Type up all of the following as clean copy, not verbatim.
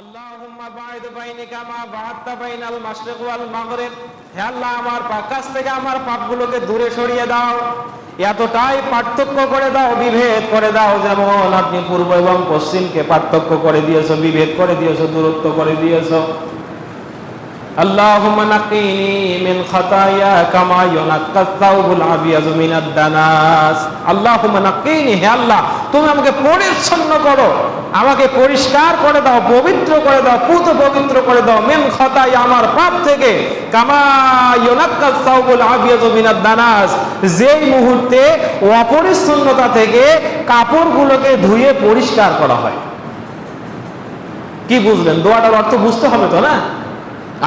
আল্লাহুম্মা বা'id বাইনি কামা বা'আদতা বাইনাল মাশরিক ওয়াল মাগরিব। হে আল্লাহ, আমার কাছ থেকে আমার পাপগুলোকে দূরে সরিয়ে দাও, এতটাই পার্থক্য করে দাও, বিভেদ করে দাও, যেমন আপনি পূর্ব এবং পশ্চিমকে পার্থক্য করে দিয়েছো, বিভেদ করে দিয়েছো, দূরত্ব করে দিয়েছো। আল্লাহুম্মা নাক্কিনি মিন খাতায়া কামা ইউনাক্কাস সাওবুল আবিয়াযু মিনাদ দানাস। আল্লাহুম্মা নাক্কিনি, হে আল্লাহ তুমি আমাকে পরিচ্ছন্ন করো, আমাকে পরিষ্কার করে দাও, পবিত্র করে দাও, পুত পবিত্র করে দাও, মিন খাতায়া আমার পাপ থেকে, কামা ইউনাক্কাস সাওবুল আবিয়াযু মিনাদ দানাস, যেই মুহূর্তে অপরিচ্ছন্নতা থেকে কাপড়গুলোকে ধুয়ে পরিষ্কার করা হয়। কি বুঝলেন? দোয়াটার অর্থ বুঝতে হবে তো, না?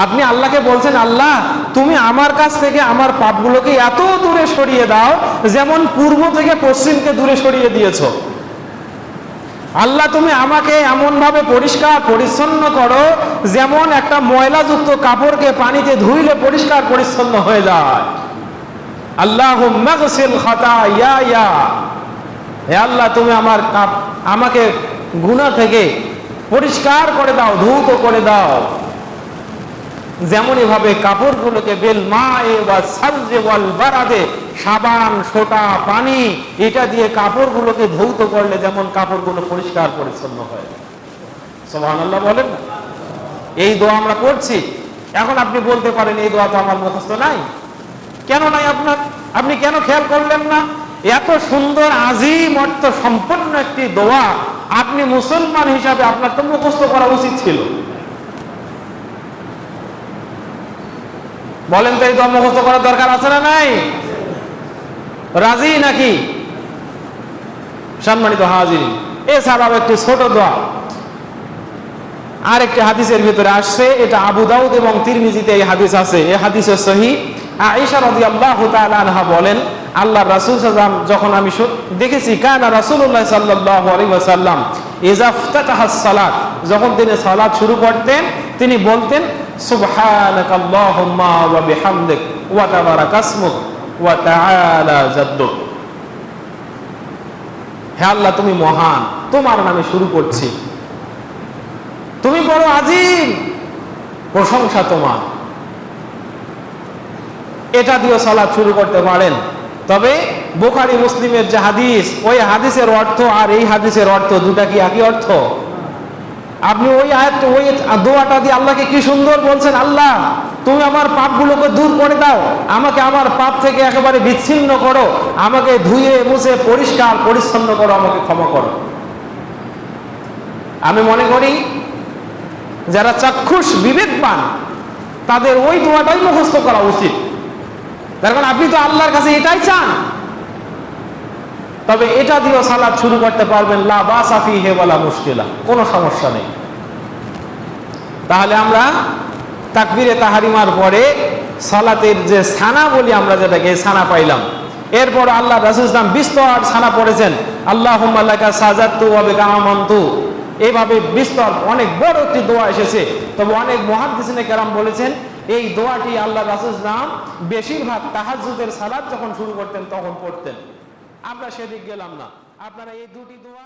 আপনি আল্লাহকে বলছেন, আল্লাহ তুমি আমার কাছ থেকে আমার পাপগুলোকে এত দূরে সরিয়ে দাও, যেমন পূর্ব থেকে পশ্চিমকে দূরে সরিয়ে দিয়েছো। আল্লাহ তুমি আমাকে এমন ভাবে পরিষ্কার পরিচ্ছন্ন করো, যেমন একটা ময়লাযুক্ত কাপড়কে পানিতে ধুইলে পরিষ্কার পরিচ্ছন্ন হয়ে যায়। আল্লাহুম্মা গসিল খাতায়া, হে আল্লাহ তুমি আমাকে গুনাহ থেকে পরিষ্কার করে দাও, ধৌত করে দাও, যেমনই ভাবে কাপড়গুলোকে বেল মায়ে ওয়া সালজি ওয়াল বারাদে, সাবান, সোটা, পানি এটা দিয়ে কাপড়গুলোকে ধৌত করলে যেমন কাপড়গুলো পরিষ্কার পরিচ্ছন্ন হয়। সুবহানাল্লাহ বলেন না? এই দোয়া আমরা করছি। এখন আপনি বলতে পারেন, এই দোয়া তো আমার মুখস্থ নাই। কেন নাই আপনার? আপনি কেন খেয়াল করলেন না? এত সুন্দর আজিম অর্থ সম্পন্ন একটি দোয়া, আপনি মুসলমান হিসাবে আপনার তো মুখস্থ করা উচিত ছিল। বলেন তো, এই দোয়া মুখস্থ করার দরকার আছে না নাই? রাজি নাকি? সম্মানিত হাজিরিন, এছাড়াও একটি ছোট দোয়া আর একটি হাদিসের ভিতরে আসছে, এটা আবু দাউদ এবং তিরমিজিতে এই হাদিস আছে, এই হাদিসের সহিহ। আয়েশা রাদিয়াল্লাহু তাআলা আনহা বলেন, আল্লাহর রাসূল সাল্লাল্লাহু আলাইহি ওয়াসাল্লাম যখন আমি দেখেছি, কানা রাসূলুল্লাহ সাল্লাল্লাহু আলাইহি ওয়াসাল্লাম ইযা ইফতাতাহাস সালাত, যখন তিনি সালাত শুরু করতেন তিনি বলতেন, সুবহানাকাল্লাহুম্মা ওয়া বিহামদিক ওয়া তাবারাকাসমুক ওয়া তাআলা জাদ্দুক। হে আল্লাহ তুমি মহান, তোমার নামে শুরু করছি, তুমি বড় আজিম, প্রশংসা তোমার। এটা দিয়ে সালাত শুরু করতে পারেন। তবে বুখারী মুসলিমের যে হাদিস, ওই হাদিসের অর্থ আর এই হাদিসের অর্থ দুটা কি একই অর্থ? আপনি ওই আয়াত, ওই দোয়াটা দিয়ে আল্লাহকে কি সুন্দর বলছেন, আল্লাহ তুমি আমার পাপগুলোকে দূর করে দাও, আমাকে আমার পাপ থেকে একেবারে বিচ্ছিন্ন করো, আমাকে ধুয়ে মুছে পরিষ্কার পরিচ্ছন্ন করো, আমাকে ক্ষমা করো। আমি মনে করি যারা চাক্ষুষ বিবেকবান তাদের ওই দোয়াটাই মুখস্থ করা উচিত। তার কারণ আপনি তো আল্লাহর কাছে এটাই চান। তবে এটা দিয়েও সালাত শুরু করতে পারবেন, লা বাসা ফিহি ওয়ালা মুশকিলা, কোনো সমস্যা নেই। তাহলে আমরা তাকবীরে তাহরিমার পরে সালাতের যে সানা বলি আমরা, যেটাকে সানা পাইলাম, এরপর আল্লাহ রাসূল সাল্লাল্লাহু আলাইহি ওয়াসাল্লাম বিস্তর সানা পড়েছেন, আল্লাহুম্মা লাকা সাজাদতু ওয়া বিকা আমানতু। এইভাবে বিস্তর অনেক বড় একটি দোয়া এসেছে। তবে অনেক মুহাদ্দিসিনে কেরাম বলেছেন, এই দোয়াটি আল্লাহ রাসূল সাল্লাল্লাহু আলাইহি ওয়াসাল্লাম বেশিরভাগ তাহাজ্জুদের সালাত যখন শুরু করতেন তখন পড়তেন। আমরা সেদিক গেলাম না। আপনারা এই দুটি দোয়া